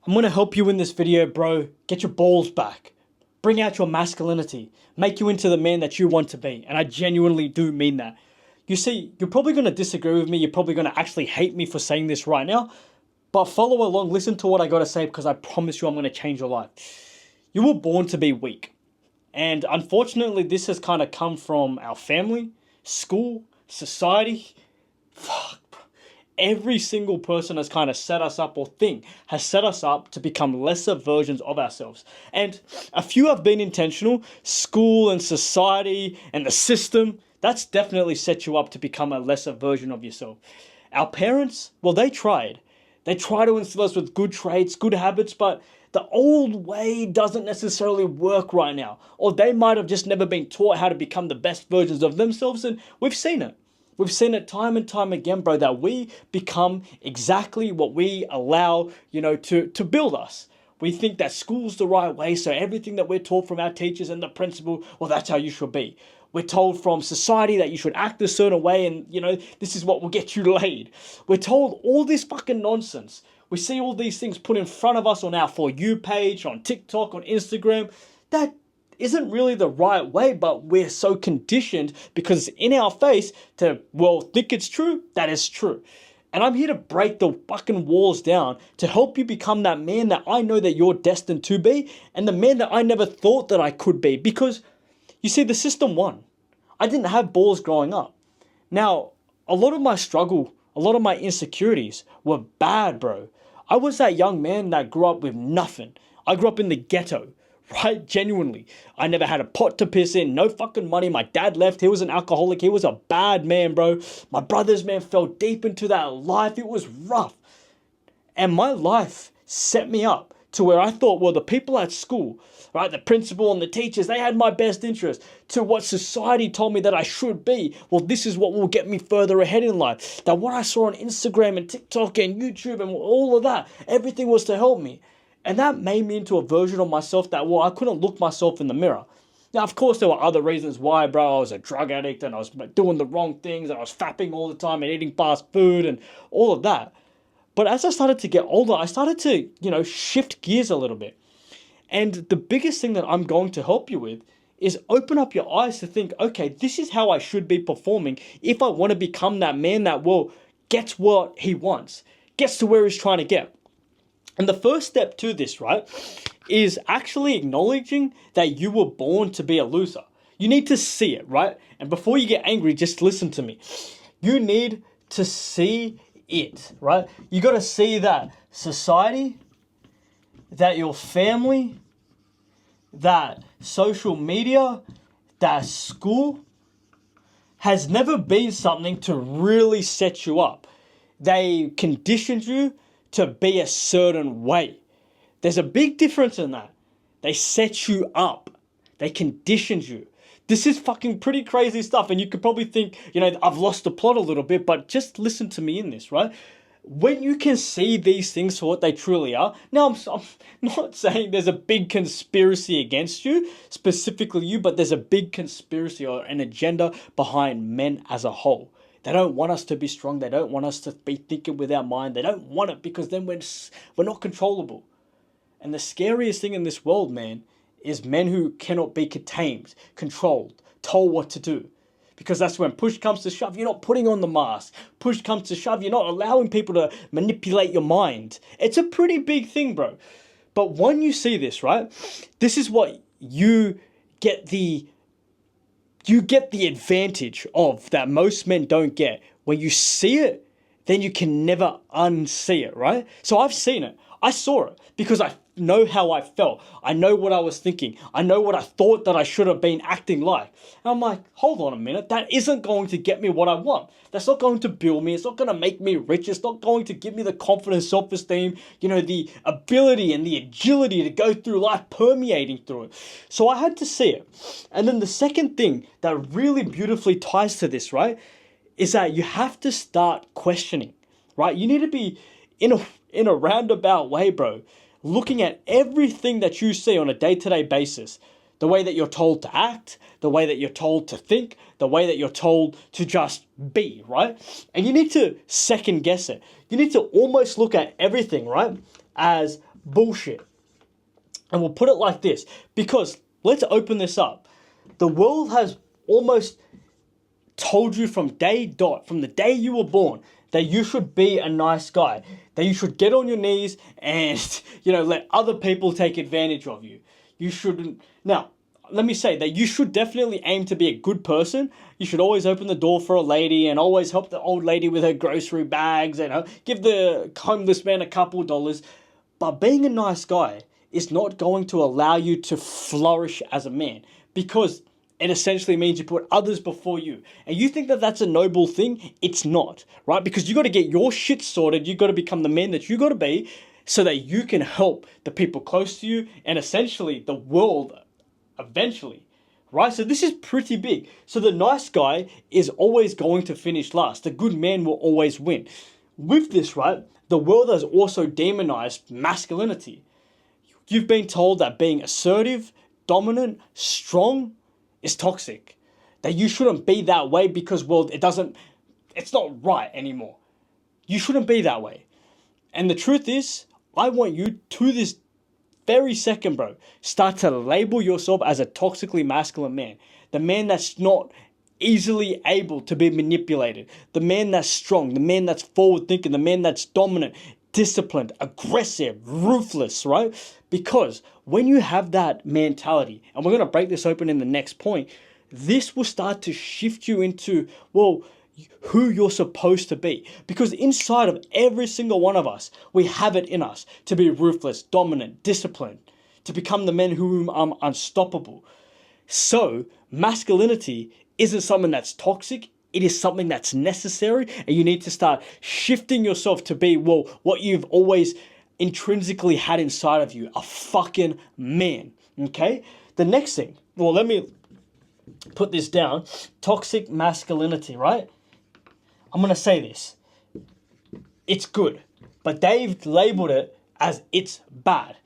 I'm going to help you in this video, bro. Get your balls back. Bring out your masculinity. Make you into the man that you want to be. And I genuinely do mean that. You see, you're probably going to disagree with me. You're probably going to actually hate me for saying this right now. But follow along. Listen to what I got to say because I promise you I'm going to change your life. You were born to be weak. And unfortunately, this has kind of come from our family, school, society. Fuck. Every single person has kind of set us up, or thing has set us up to become lesser versions of ourselves. And a few have been intentional. School and society and the system, that's definitely set you up to become a lesser version of yourself. Our parents, well, they tried. They try to instill us with good traits, good habits, but the old way doesn't necessarily work right now. Or they might have just never been taught how to become the best versions of themselves, and we've seen it. We've seen it time and time again, bro, that we become exactly what we allow, to build us. We think that school's the right way, so everything that we're taught from our teachers and the principal, well, that's how you should be. We're told from society that you should act a certain way and, this is what will get you laid. We're told all this fucking nonsense. We see all these things put in front of us on our For You page, on TikTok, on Instagram. That isn't really the right way, but we're so conditioned because it's in our face to, think it's true, that is true. And I'm here to break the fucking walls down to help you become that man that I know that you're destined to be and the man that I never thought that I could be. Because, you see, the system won. I didn't have balls growing up. Now, a lot of my struggle, a lot of my insecurities were bad, bro. I was that young man that grew up with nothing. I grew up in the ghetto. Right? Genuinely. I never had a pot to piss in, no fucking money. My dad left. He was an alcoholic. He was a bad man, bro. My brothers, man, fell deep into that life. It was rough. And my life set me up to where I thought, the people at school, right, the principal and the teachers, they had my best interest. To what society told me that I should be. Well, this is what will get me further ahead in life. That what I saw on Instagram and TikTok and YouTube and all of that, everything was to help me. And that made me into a version of myself that, I couldn't look myself in the mirror. Now, of course, there were other reasons why, bro. I was a drug addict and I was doing the wrong things and I was fapping all the time and eating fast food and all of that. But as I started to get older, I started to, shift gears a little bit. And the biggest thing that I'm going to help you with is open up your eyes to think, okay, this is how I should be performing if I want to become that man that, gets what he wants, gets to where he's trying to get. And the first step to this, right, is actually acknowledging that you were born to be a loser. You need to see it, right? And before you get angry, just listen to me. You need to see it, right? You got to see that society, that your family, that social media, that school has never been something to really set you up. They conditioned you to be a certain way. There's a big difference in that. They set you up. They conditioned you. This is fucking pretty crazy stuff. And you could probably think, I've lost the plot a little bit, but just listen to me in this, right? When you can see these things for what they truly are. Now, I'm not saying there's a big conspiracy against you, specifically you, but there's a big conspiracy or an agenda behind men as a whole. They don't want us to be strong. They don't want us to be thinking with our mind. They don't want it because then we're not controllable. And the scariest thing in this world, man, is men who cannot be tamed, controlled, told what to do. Because that's when push comes to shove, you're not putting on the mask. Push comes to shove, you're not allowing people to manipulate your mind. It's a pretty big thing, bro. But when you see this, right, this is what you get the advantage of that most men don't get. When you see it, then you can never unsee it, right? So I've seen it. I saw it because I know how I felt. I know what I was thinking. I know what I thought that I should have been acting like. And I'm like, hold on a minute. That isn't going to get me what I want. That's not going to build me. It's not going to make me rich. It's not going to give me the confidence, self-esteem, the ability and the agility to go through life permeating through it. So I had to see it. And then the second thing that really beautifully ties to this, right, is that you have to start questioning, right? You need to be in a roundabout way, bro, looking at everything that you see on a day-to-day basis. The way that you're told to act, the way that you're told to think, the way that you're told to just be, right? And you need to second guess it. You need to almost look at everything, right, as bullshit. And we'll put it like this, because let's open this up. The world has almost told you from the day you were born, that you should be a nice guy, that you should get on your knees and, let other people take advantage of you. You shouldn't. Now, let me say that you should definitely aim to be a good person. You should always open the door for a lady and always help the old lady with her grocery bags and give the homeless man a couple dollars. But being a nice guy is not going to allow you to flourish as a man, because it essentially means you put others before you. And you think that that's a noble thing? It's not, right? Because you got to get your shit sorted. You got to become the man that you got to be so that you can help the people close to you and essentially the world eventually, right? So this is pretty big. So the nice guy is always going to finish last. The good man will always win. With this, right, the world has also demonized masculinity. You've been told that being assertive, dominant, strong is toxic. That you shouldn't be that way because, well, it's not right anymore. You shouldn't be that way. And the truth is, I want you to this very second, bro, start to label yourself as a toxically masculine man. The man that's not easily able to be manipulated. The man that's strong. The man that's forward thinking. The man that's dominant, disciplined, aggressive, ruthless, right? Because when you have that mentality, and we're going to break this open in the next point, this will start to shift you into, well, who you're supposed to be. Because inside of every single one of us, we have it in us to be ruthless, dominant, disciplined, to become the men who are unstoppable. So masculinity isn't something that's toxic. It is something that's necessary, and you need to start shifting yourself to be, well, what you've always intrinsically had inside of you, a fucking man, okay? The next thing, well, let me put this down. Toxic masculinity, right? I'm going to say this. It's good, but they've labeled it as it's bad.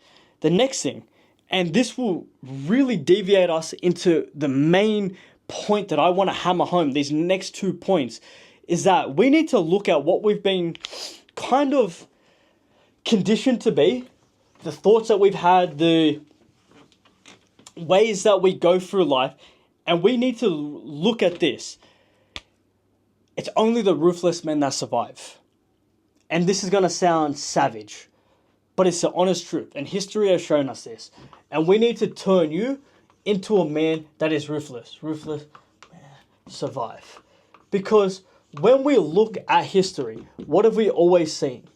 The next thing, and this will really deviate us into the main point that I want to hammer home, these next 2 points, is that we need to look at what we've been kind of conditioned to be, the thoughts that we've had, the ways that we go through life, and we need to look at this. It's only the ruthless men that survive. And this is going to sound savage, but it's the honest truth. And history has shown us this. And we need to turn you into a man that is ruthless. Ruthless, survive. Because when we look at history, what have we always seen?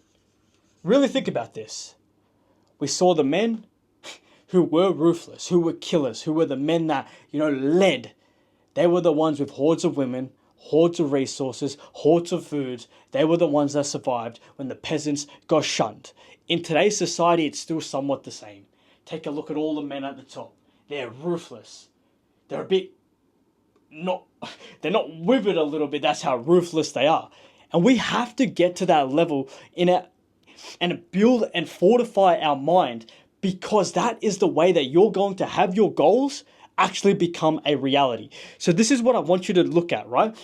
Really think about this. We saw the men who were ruthless, who were killers, who were the men that, led. They were the ones with hordes of women, hordes of resources, hordes of foods. They were the ones that survived when the peasants got shunned. In today's society, it's still somewhat the same. Take a look at all the men at the top. They're ruthless. They're not withered a little bit. That's how ruthless they are. And we have to get to that level and build and fortify our mind, because that is the way that you're going to have your goals actually become a reality. So this is what I want you to look at, right?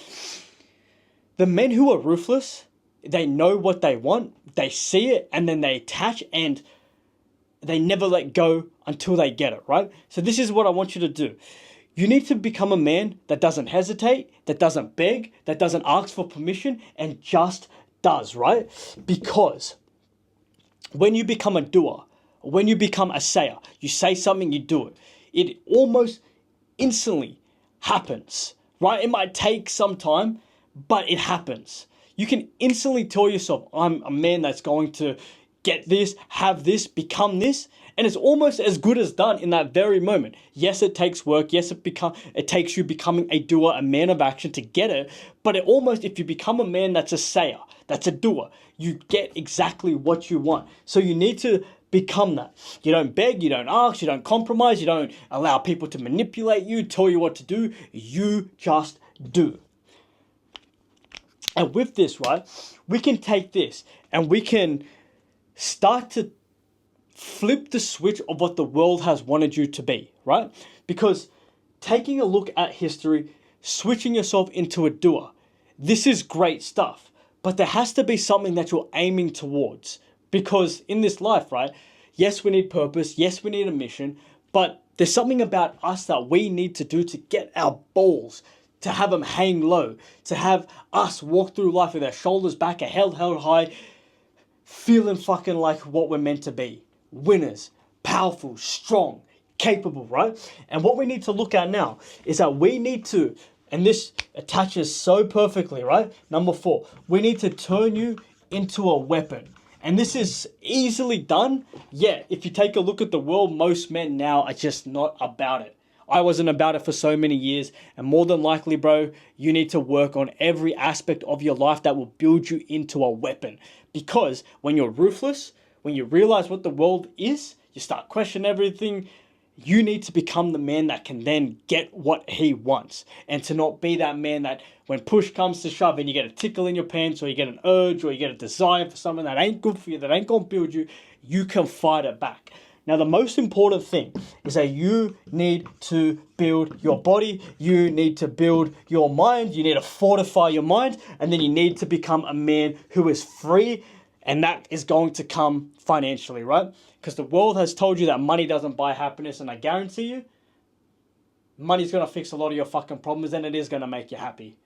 The men who are ruthless, they know what they want, they see it, and then they attach, and they never let go until they get it, right? So this is what I want you to do. You need to become a man that doesn't hesitate, that doesn't beg, that doesn't ask for permission, and just does, right? Because when you become a doer, when you become a sayer, you say something, you do it. It almost instantly happens, right? It might take some time, but it happens. You can instantly tell yourself, I'm a man that's going to get this, have this, become this. And it's almost as good as done in that very moment. Yes, it takes work. Yes, it takes you becoming a doer, a man of action to get it. But it almost, if you become a man that's a sayer, that's a doer, you get exactly what you want. So you need to become that. You don't beg, you don't ask, you don't compromise, you don't allow people to manipulate you, tell you what to do. You just do. And with this, right, we can take this and we can start to flip the switch of what the world has wanted you to be, right? Because taking a look at history, switching yourself into a doer, this is great stuff. But there has to be something that you're aiming towards. Because in this life, right, Yes, we need purpose. Yes, we need a mission. But there's something about us that we need to do to get our balls, to have them hang low, to have us walk through life with our shoulders back, our head held high, feeling fucking like what we're meant to be. Winners, powerful, strong, capable, right? And what we need to look at now is that we need to, and this attaches so perfectly, right? Number 4, we need to turn you into a weapon. And this is easily done, yet if you take a look at the world, most men now are just not about it. I wasn't about it for so many years, and more than likely, bro, you need to work on every aspect of your life that will build you into a weapon. Because when you're ruthless, when you realize what the world is, you start questioning everything. You need to become the man that can then get what he wants, and to not be that man that when push comes to shove and you get a tickle in your pants, or you get an urge, or you get a desire for something that ain't good for you, that ain't going to build you, you can fight it back. Now, the most important thing is that you need to build your body, you need to build your mind, you need to fortify your mind, and then you need to become a man who is free, and that is going to come financially, right? Because the world has told you that money doesn't buy happiness, and I guarantee you, money's going to fix a lot of your fucking problems, and it is going to make you happy.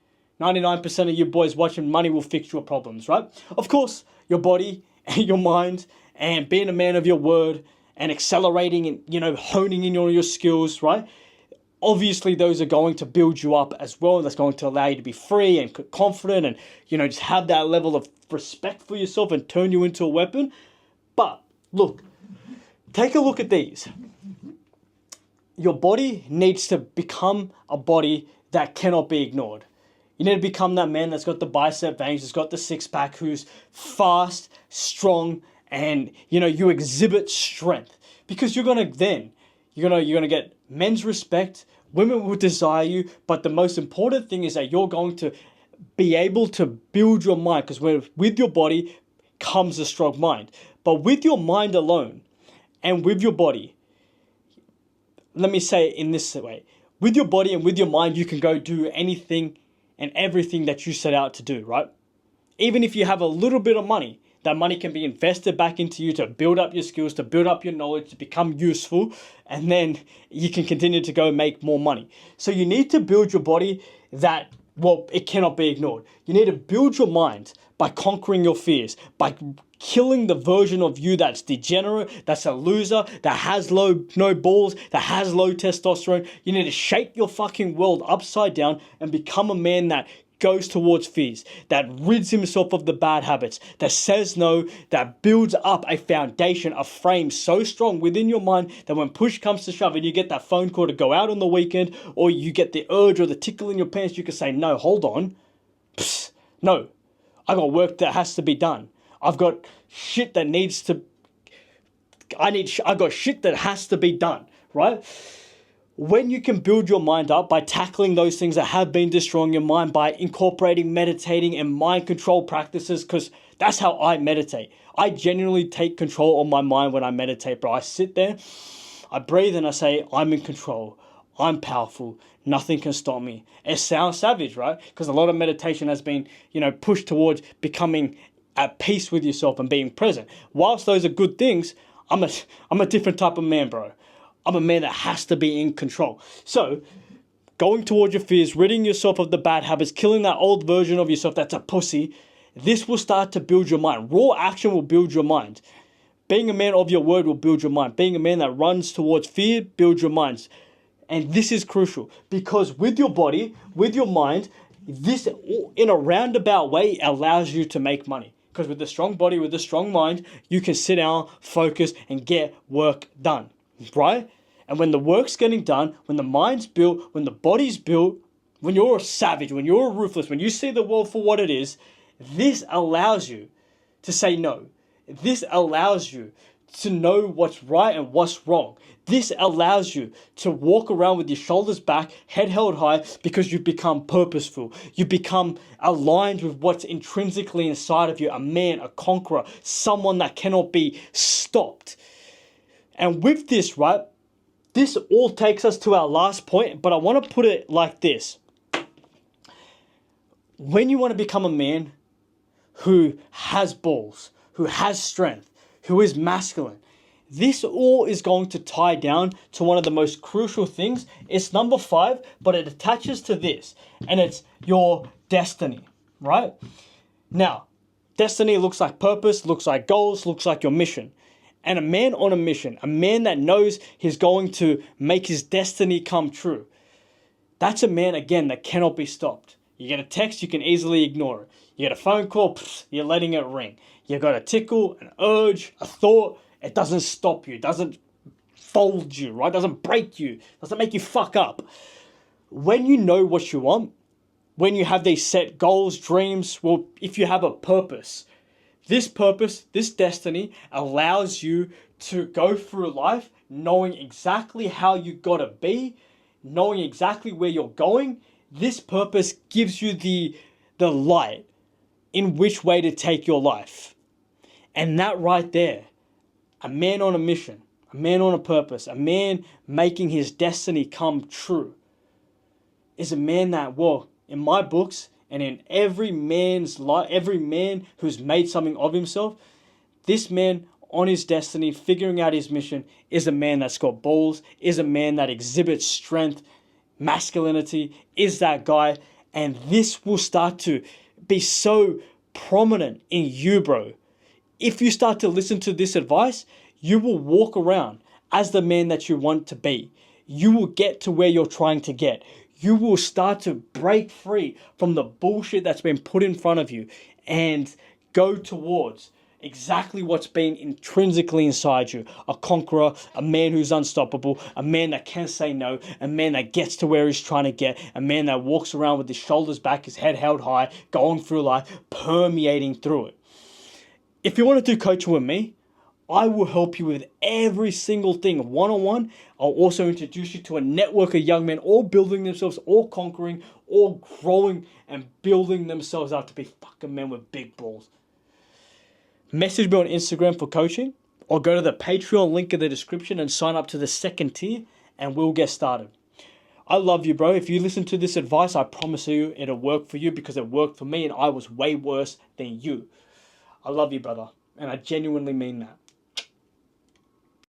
99% of you boys watching, money will fix your problems, right? Of course, your body and your mind and being a man of your word and accelerating and, honing in on your skills, right? Obviously, those are going to build you up as well. That's going to allow you to be free and confident and, just have that level of respect for yourself and turn you into a weapon. But look, take a look at these. Your body needs to become a body that cannot be ignored. You need to become that man that's got the bicep veins, that's got the six-pack, who's fast, strong, and you exhibit strength, because you're gonna get men's respect. Women will desire you, but the most important thing is that you're going to be able to build your mind, because with your body comes a strong mind. But with your mind alone and with your body, let me say it in this way: with your body and with your mind, you can go do anything and everything that you set out to do, right? Even if you have a little bit of money, that money can be invested back into you to build up your skills, to build up your knowledge, to become useful, and then you can continue to go make more money. So you need to build your body that, it cannot be ignored. You need to build your mind by conquering your fears, by killing the version of you that's degenerate, that's a loser, that has no balls, that has low testosterone. You need to shake your fucking world upside down and become a man that goes towards fears, that rids himself of the bad habits, that says no, that builds up a foundation, a frame so strong within your mind that when push comes to shove and you get that phone call to go out on the weekend, or you get the urge or the tickle in your pants, you can say, no, hold on. Psst, no, I got work that has to be done. I've got shit that I got shit that has to be done, right? When you can build your mind up by tackling those things that have been destroying your mind, by incorporating meditating and mind control practices, because that's how I meditate. I genuinely take control of my mind when I meditate, bro. I sit there, I breathe, and I say, I'm in control. I'm powerful. Nothing can stop me. It sounds savage, right? Because a lot of meditation has been, pushed towards becoming at peace with yourself and being present. Whilst those are good things, I'm a different type of man, bro. I'm a man that has to be in control. So, going towards your fears, ridding yourself of the bad habits, killing that old version of yourself that's a pussy, this will start to build your mind. Raw action will build your mind. Being a man of your word will build your mind. Being a man that runs towards fear builds your minds. And this is crucial, because with your body, with your mind, this in a roundabout way allows you to make money. Because with the strong body, with the strong mind, you can sit down, focus, and get work done. Right? And when the work's getting done, when the mind's built, when the body's built, when you're a savage, when you're ruthless, when you see the world for what it is, this allows you to say no. This allows you to know what's right and what's wrong. This allows you to walk around with your shoulders back, head held high, because you become purposeful. You become aligned with what's intrinsically inside of you, a man, a conqueror, someone that cannot be stopped. And with this, right, this all takes us to our last point, but I want to put it like this. When you want to become a man who has balls, who has strength, who is masculine, This all is going to tie down to one of the most crucial things. It's number 5, but it attaches to this, and it's your destiny, right? Now, destiny looks like purpose, looks like goals, looks like your mission. And a man on a mission, a man that knows he's going to make his destiny come true, that's a man, again, that cannot be stopped. You get a text, you can easily ignore it. You get a phone call, you're letting it ring. You got a tickle, an urge, a thought, it doesn't stop you, it doesn't fold you, right? It doesn't break you, it doesn't make you fuck up. When you know what you want, when you have these set goals, dreams, well, if you have a purpose, this destiny allows you to go through life knowing exactly how you gotta be, knowing exactly where you're going. This purpose gives you the light in which way to take your life. And that right there, a man on a mission, a man on a purpose, a man making his destiny come true, is a man that, well, in my books, and in every man's life, every man who's made something of himself, this man on his destiny, figuring out his mission, is a man that's got balls, is a man that exhibits strength, masculinity, is that guy. And this will start to be so prominent in you, bro. If you start to listen to this advice, you will walk around as the man that you want to be. You will get to where you're trying to get. You will start to break free from the bullshit that's been put in front of you and go towards exactly what's been intrinsically inside you. A conqueror, a man who's unstoppable, a man that can say no, a man that gets to where he's trying to get, a man that walks around with his shoulders back, his head held high, going through life, permeating through it. If you want to do coaching with me, I will help you with every single thing one-on-one. I'll also introduce you to a network of young men all building themselves, all conquering, all growing and building themselves up to be fucking men with big balls. Message me on Instagram for coaching, or go to the Patreon link in the description and sign up to the second tier, and we'll get started. I love you, bro. If you listen to this advice, I promise you it'll work for you, because it worked for me and I was way worse than you. I love you, brother, and I genuinely mean that.